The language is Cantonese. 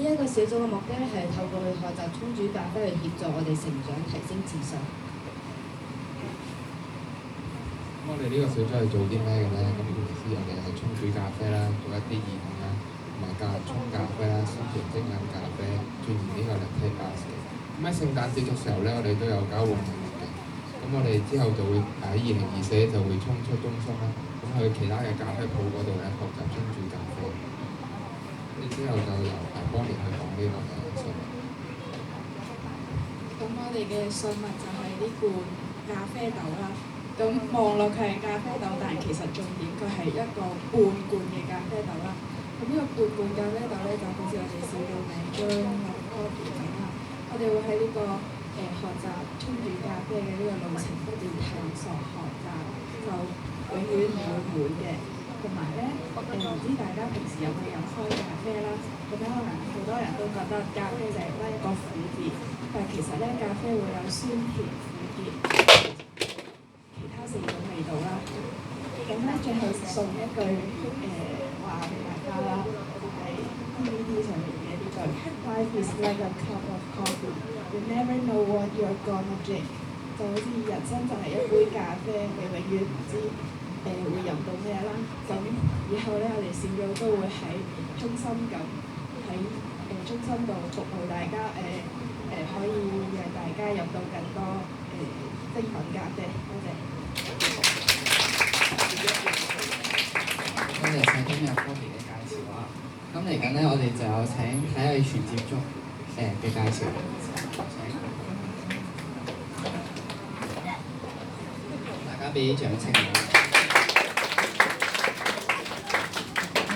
一個小組嘅目的咧係透過去學習沖煮咖啡去協助我哋成長、提升自信。咁我哋呢個小組係做啲咩嘅咧？咁平時我哋係沖煮咖啡啦，做一啲義工啦，同埋教人沖咖啡啦，宣傳精品咖啡，鑽研呢個零 T 巴士。咁喺聖誕節嘅時候咧，我哋都有交換禮物嘅。咁我哋之後就會喺2024就會衝出中心啦，咁去其他嘅咖啡鋪嗰度咧學習沖煮咖啡。之後就由邦年去講呢個嘅信物。咁我哋嘅信物就係呢罐咖啡豆啦。咁望落佢係咖啡豆，但係其實重點佢係一個半罐嘅咖啡豆啦。咁呢個半罐咖啡豆咧，就好似我哋小組名將個 copy 咁啦。我哋會喺呢個學習沖煮咖啡嘅呢個路程不斷探索學習，就永遠唔會悶嘅。同埋咧，唔知大家平時有冇飲開咖啡啦？咁可能好多人都覺得咖啡就係得一個苦字，但係其實咧咖啡會有酸甜苦澀其他4種味道啦。咁咧最後送一句話俾大家啦，係 PPT 上面嘅呢句 Life is like a cup of coffee. You never know what you're gonna drink。就好似人生就係一杯咖啡，你永遠唔知會飲到咩啦。咁以後咧，我哋小組都會喺中心咁喺中心度服務大家，可以讓大家飲到更多精品咖啡。多謝。多謝晒今日 Coffee 嘅介紹啊！咁嚟緊咧，我哋就有請體藝全接觸嘅介紹。大家俾啲掌聲。